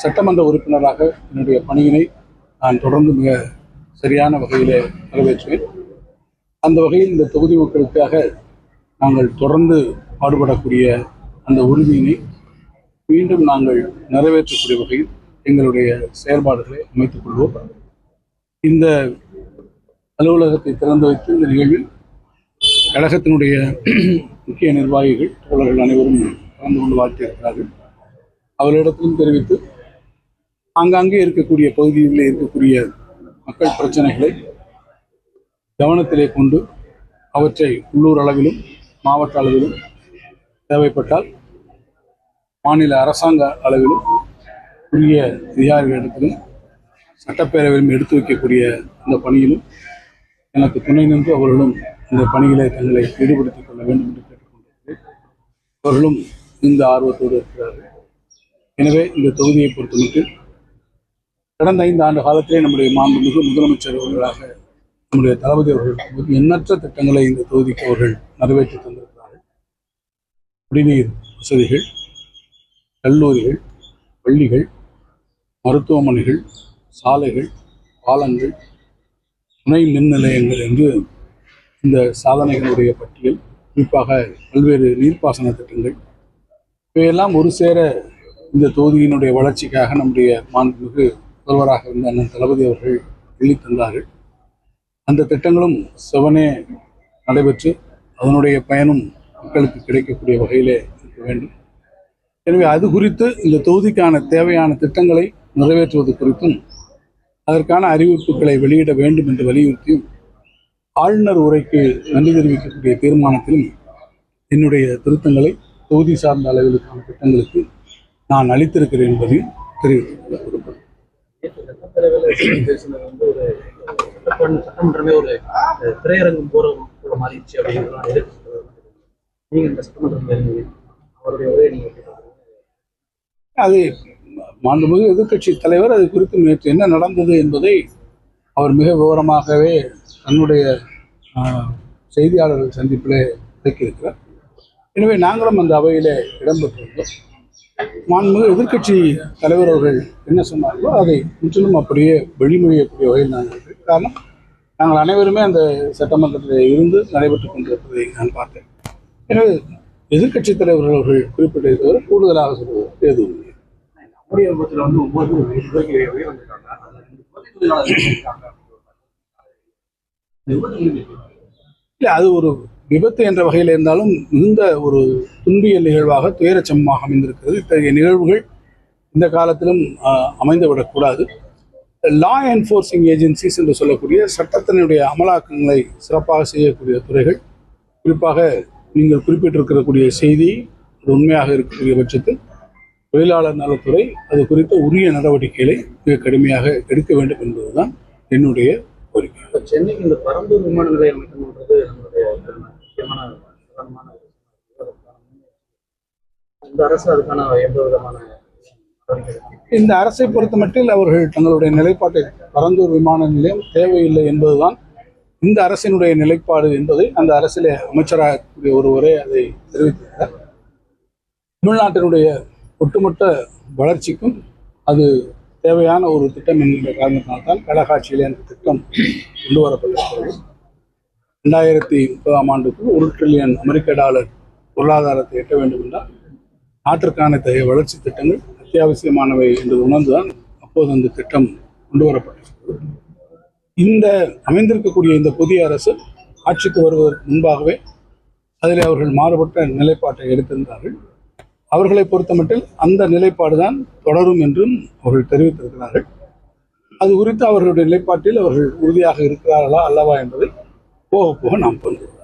சட்டமன்ற உறுப்பினராக என்னுடைய பணியினை நான் தொடர்ந்து மிக சரியான வகையில் நிறைவேற்றுவேன். அந்த வகையில் இந்த தொகுதி மக்களுக்காக நாங்கள் தொடர்ந்து பாடுபடக்கூடிய அந்த உறுதியினை மீண்டும் நாங்கள் நிறைவேற்றக்கூடிய வகையில் எங்களுடைய செயல்பாடுகளை அமைத்துக் கொள்வோம். இந்த அலுவலகத்தை திறந்து வைத்து இந்த நிகழ்வில் கழகத்தினுடைய முக்கிய நிர்வாகிகள் தோழர்கள் அனைவரும் கலந்து கொண்டு வாழ்த்தியிருக்கிறார்கள். அவர்களிடத்திலும் தெரிவித்து ஆங்காங்கே இருக்கக்கூடிய பகுதிகளில் இருக்கக்கூடிய மக்கள் பிரச்சனைகளை கவனத்திலே கொண்டு அவற்றை உள்ளூர் அளவிலும் மாவட்ட அளவிலும் தேவைப்பட்டால் மாநில அரசாங்க அளவிலும் உரிய அதிகாரிகளிடத்திலும் சட்டப்பேரவையிலும் எடுத்து வைக்கக்கூடிய இந்த பணியிலும் எனக்கு துணை நின்று அவர்களும் இந்த பணிகளை தங்களை ஈடுபடுத்திக் கொள்ள வேண்டும் என்று கேட்டுக்கொண்டிருக்கிறேன். அவர்களும் இந்த ஆர்வத்தோடு இருக்கிறார்கள். எனவே இந்த தொகுதியை பொறுத்தமட்டில் கடந்த 5 ஆண்டு காலத்திலே நம்முடைய மாண்புமிகு முதலமைச்சர் அவர்களாக நம்முடைய தளபதி அவர்கள் எண்ணற்ற திட்டங்களை இந்த தொகுதிக்கு அவர்கள் நிறைவேற்றி தந்திருக்கிறார்கள். குடிநீர் வசதிகள், கல்லூரிகள், பள்ளிகள், மருத்துவமனைகள், சாலைகள், பாலங்கள், துணை மின் நிலையங்கள் என்று இந்த சாதனைகளுடைய பட்டியல், குறிப்பாக பல்வேறு நீர்ப்பாசன திட்டங்கள், இவையெல்லாம் ஒரு சேர இந்த தொகுதியினுடைய வளர்ச்சிக்காக நம்முடைய மாண்புமிகு முதல்வராக இருந்த அண்ணன் தளபதி அவர்கள் எழுதி தந்தார்கள். அந்த திட்டங்களும் செவனே நடைபெற்று அதனுடைய பயனும் மக்களுக்கு கிடைக்கக்கூடிய வகையிலே இருக்க வேண்டும். எனவே அது குறித்து இந்த தொகுதிக்கான தேவையான திட்டங்களை நிறைவேற்றுவது குறித்தும் அதற்கான அறிவிப்புகளை வெளியிட வேண்டும் என்று வலியுறுத்தியும் ஆளுநர் உரைக்கு நன்றி தெரிவிக்கக்கூடிய தீர்மானத்திலும் என்னுடைய திருத்தங்களை தொகுதி சார்ந்த அளவிலுக்கான திட்டங்களுக்கு நான் அளித்திருக்கிறேன் என்பதையும் தெரிவித்துக் கொள்ளப்படுகிறேன். சட்டமன்றமே ஒரு திரையரங்கம் போற மாறிடுச்சு அப்படிங்கிறது அது மாண்புமிகு எதிர்க்கட்சி தலைவர் அது குறித்து நேற்று என்ன நடந்தது என்பதை அவர் மிக விவரமாகவே தன்னுடைய செய்தியாளர்கள் சந்திப்பிலே விளக்கியிருக்கிறார். எனவே நாங்களும் அந்த அவையிலே இடம்பெற்றிருந்தோம். மாண்புமிகு எதிர்க்கட்சி தலைவர் அவர்கள் என்ன சொன்னார்களோ அதை முற்றிலும் அப்படியே வெளிமொழியக்கூடிய வகையில் நான் இருக்கிறேன். காரணம், நாங்கள் அனைவருமே அந்த சட்டமன்றத்தில் இருந்து நடைபெற்றுக் கொண்டிருப்பதை நான் பார்த்தேன். எனவே எதிர்க்கட்சி தலைவர்கள் அவர்கள் குறிப்பிட்டதை தவிர கூடுதலாக சொல்வது எதுவும் இல்லை. இல்லை, அது ஒரு விபத்து என்ற வகையில் இருந்தாலும் மிகுந்த ஒரு துன்பியல் நிகழ்வாக துயரச்சமாக அமைந்திருக்கிறது. இத்தகைய நிகழ்வுகள் இந்த காலத்திலும் அமைந்துவிடக்கூடாது. லா என்ஃபோர்சிங் ஏஜென்சிஸ் என்று சொல்லக்கூடிய சட்டத்தினுடைய அமலாக்கங்களை சிறப்பாக செய்யக்கூடிய துறைகள், குறிப்பாக நீங்கள் குறிப்பிட்டிருக்கக்கூடிய செய்தி அது உண்மையாக இருக்கக்கூடிய பட்சத்தில் தொழிலாளர் நலத்துறை அது குறித்த உரிய நடவடிக்கைகளை மிக கடுமையாக எடுக்க வேண்டும் என்பதுதான் என்னுடைய கோரிக்கை. சென்னைக்கு இந்த பரந்தூர் விமான நிலையம் அமைக்கணுன்றது நம்மளுடைய முக்கியமான இந்த அரசு அதுக்கான எந்த விதமான இந்த அரசை பொறுத்தமட்டில் அவர்கள் தங்களுடைய நிலைப்பாட்டை பரந்தூர் விமான நிலையம் தேவையில்லை என்பதுதான் இந்த அரசினுடைய நிலைப்பாடு என்பதை அந்த அரசிலே அமைச்சராகக்கூடிய ஒருவரே அதை தெரிவித்திருக்கிறார். தமிழ்நாட்டினுடைய ஒட்டுமொத்த வளர்ச்சிக்கும் அது தேவையான ஒரு திட்டம் என்கின்ற காரணத்தினால்தான் கழகாட்சியிலே அந்த திட்டம் கொண்டு வரப்பட்டிருக்கிறது. 2030ஆம் ஆண்டுக்குள் $1 டிரில்லியன் அமெரிக்க பொருளாதாரத்தை எட்ட வேண்டும் என்றால் நாட்டிற்கான இத்தகைய வளர்ச்சி திட்டங்கள் அத்தியாவசியமானவை என்று உணர்ந்துதான் அப்போது அந்த திட்டம் கொண்டு வரப்பட்டிருக்கிறது. இந்த அமைந்திருக்கக்கூடிய இந்த புதிய அரசு ஆட்சிக்கு வருவதற்கு முன்பாகவே அதில் அவர்கள் மாறுபட்ட நிலைப்பாட்டை எடுத்திருந்தார்கள். அவர்களை பொறுத்தமட்டில் அந்த நிலைப்பாடுதான் தொடரும் என்றும் அவர்கள் தெரிவித்திருக்கிறார்கள். அது குறித்து அவர்களுடைய நிலைப்பாட்டில் அவர்கள் உறுதியாக இருக்கிறார்களா அல்லவா என்பதை போக போக நாம் பண்ணுவோம்.